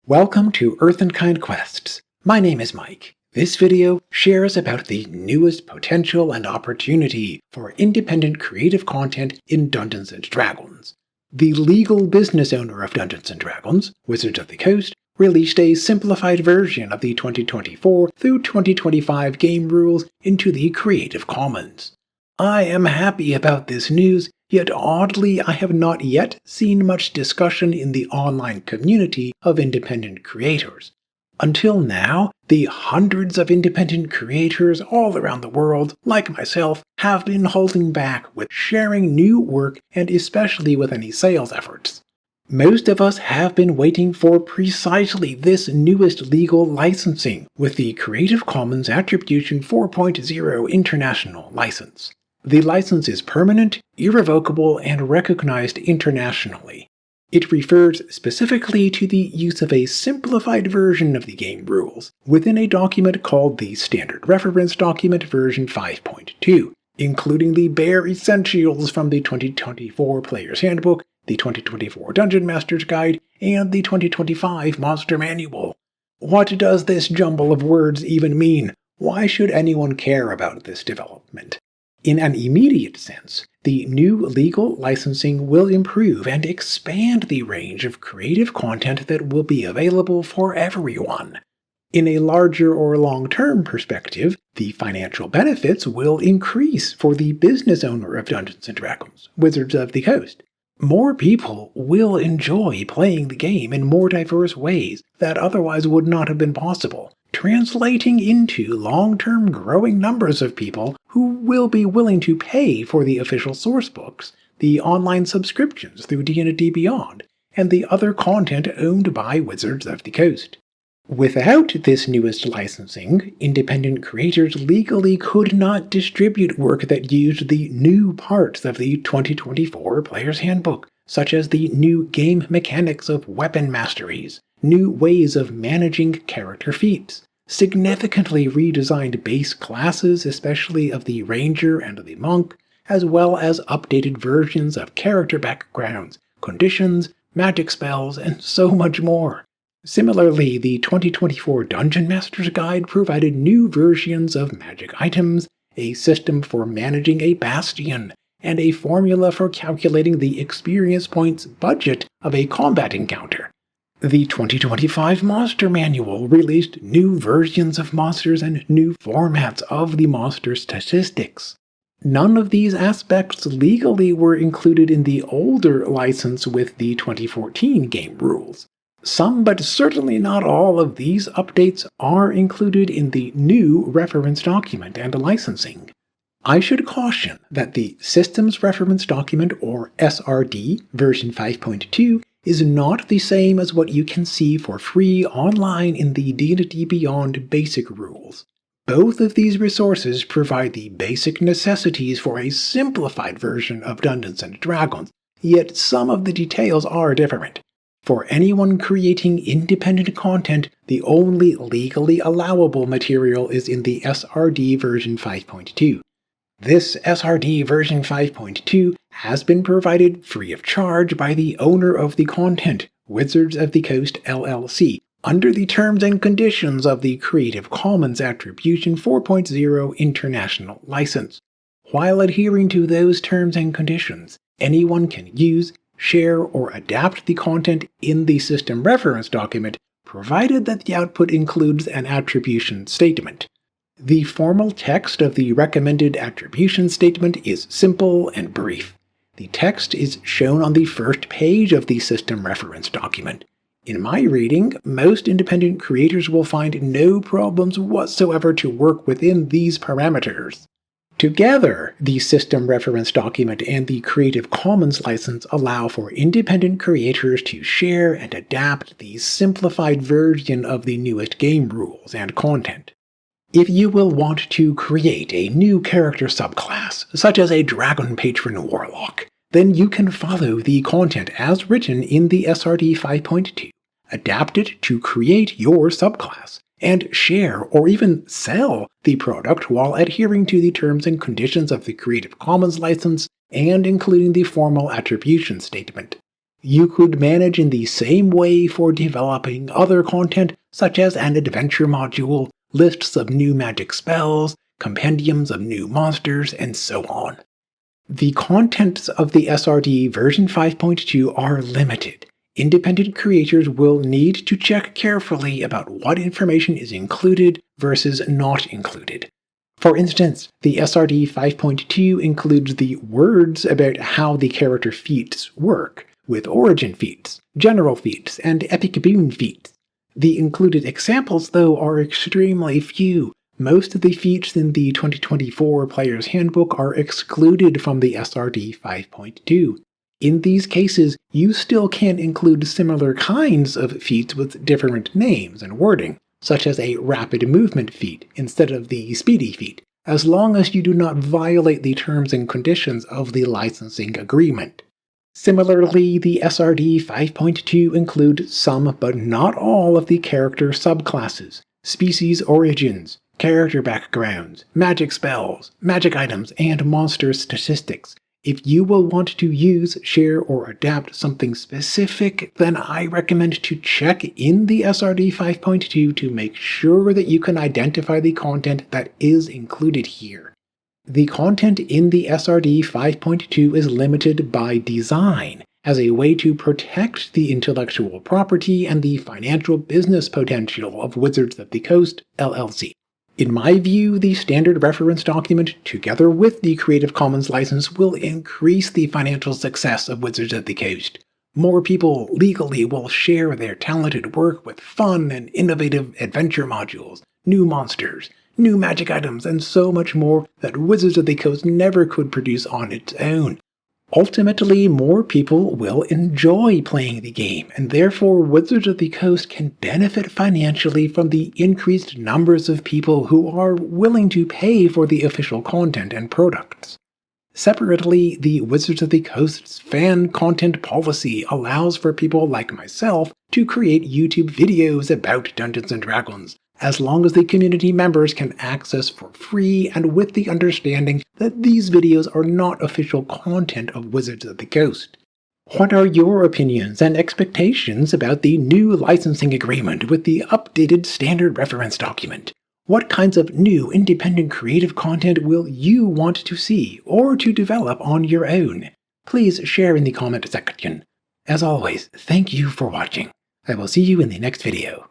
Welcome to Earth and Kind Quests. My name is Mike. This video shares about the newest potential and opportunity for independent creative content in Dungeons & Dragons. The legal business owner of Dungeons & Dragons, Wizards of the Coast, released a simplified version of the 2024 through 2025 game rules into the Creative Commons. I am happy about this news, yet oddly I have not yet seen much discussion in the online community of independent creators. Until now, the hundreds of independent creators all around the world, like myself, have been holding back with sharing new work and especially with any sales efforts. Most of us have been waiting for precisely this newest legal licensing with the Creative Commons Attribution 4.0 International License. The license is permanent, irrevocable, and recognized internationally. It refers specifically to the use of a simplified version of the game rules within a document called the Standard Reference Document version 5.2, including the bare essentials from the 2024 Player's Handbook, the 2024 Dungeon Master's Guide, and the 2025 Monster Manual. What does this jumble of words even mean? Why should anyone care about this development? In an immediate sense, the new legal licensing will improve and expand the range of creative content that will be available for everyone. In a larger or long-term perspective, the financial benefits will increase for the business owner of Dungeons & Dragons, Wizards of the Coast. More people will enjoy playing the game in more diverse ways that otherwise would not have been possible, translating into long-term growing numbers of people who will be willing to pay for the official sourcebooks, the online subscriptions through D&D Beyond, and the other content owned by Wizards of the Coast. Without this newest licensing, independent creators legally could not distribute work that used the new parts of the 2024 Player's Handbook, such as the new game mechanics of weapon masteries, new ways of managing character feats, significantly redesigned base classes, especially of the Ranger and the Monk, as well as updated versions of character backgrounds, conditions, magic spells, and so much more. Similarly, the 2024 Dungeon Master's Guide provided new versions of magic items, a system for managing a bastion, and a formula for calculating the experience points budget of a combat encounter. The 2025 Monster Manual released new versions of monsters and new formats of the monster statistics. None of these aspects legally were included in the older license with the 2014 game rules. Some, but certainly not all, of these updates are included in the new reference document and licensing. I should caution that the Systems Reference Document, or SRD, version 5.2 is not the same as what you can see for free online in the D&D Beyond basic rules. Both of these resources provide the basic necessities for a simplified version of Dungeons & Dragons, yet some of the details are different. For anyone creating independent content, the only legally allowable material is in the SRD version 5.2. This SRD version 5.2 has been provided free of charge by the owner of the content, Wizards of the Coast LLC, under the terms and conditions of the Creative Commons Attribution 4.0 International License. While adhering to those terms and conditions, anyone can use, share, or adapt the content in the System Reference Document, provided that the output includes an attribution statement. The formal text of the recommended attribution statement is simple and brief. The text is shown on the first page of the System Reference Document. In my reading, most independent creators will find no problems whatsoever to work within these parameters. Together, the System Reference Document and the Creative Commons license allow for independent creators to share and adapt the simplified version of the newest game rules and content. If you will want to create a new character subclass, such as a Dragon Patron Warlock, then you can follow the content as written in the SRD 5.2, adapt it to create your subclass, and share or even sell the product while adhering to the terms and conditions of the Creative Commons license and including the formal attribution statement. You could manage in the same way for developing other content, such as an adventure module, lists of new magic spells, compendiums of new monsters, and so on. The contents of the SRD version 5.2 are limited. Independent creators will need to check carefully about what information is included versus not included. For instance, the SRD 5.2 includes the words about how the character feats work, with origin feats, general feats, and epic boon feats. The included examples, though, are extremely few. Most of the feats in the 2024 Player's Handbook are excluded from the SRD 5.2. In these cases, you still can include similar kinds of feats with different names and wording, such as a rapid movement feat instead of the speedy feat, as long as you do not violate the terms and conditions of the licensing agreement. Similarly, the SRD 5.2 includes some but not all of the character subclasses, species origins, character backgrounds, magic spells, magic items, and monster statistics. If you will want to use, share, or adapt something specific, then I recommend to check in the SRD 5.2 to make sure that you can identify the content that is included here. The content in the SRD 5.2 is limited by design, as a way to protect the intellectual property and the financial business potential of Wizards of the Coast, LLC. In my view, the standard reference document, together with the Creative Commons license, will increase the financial success of Wizards of the Coast. More people legally will share their talented work with fun and innovative adventure modules, new monsters, new magic items, and so much more that Wizards of the Coast never could produce on its own. Ultimately, more people will enjoy playing the game, and therefore Wizards of the Coast can benefit financially from the increased numbers of people who are willing to pay for the official content and products. Separately, the Wizards of the Coast's fan content policy allows for people like myself to create YouTube videos about Dungeons & Dragons, as long as the community members can access for free and with the understanding that these videos are not official content of Wizards of the Coast. What are your opinions and expectations about the new licensing agreement with the updated standard reference document? What kinds of new independent creative content will you want to see or to develop on your own? Please share in the comment section. As always, thank you for watching. I will see you in the next video.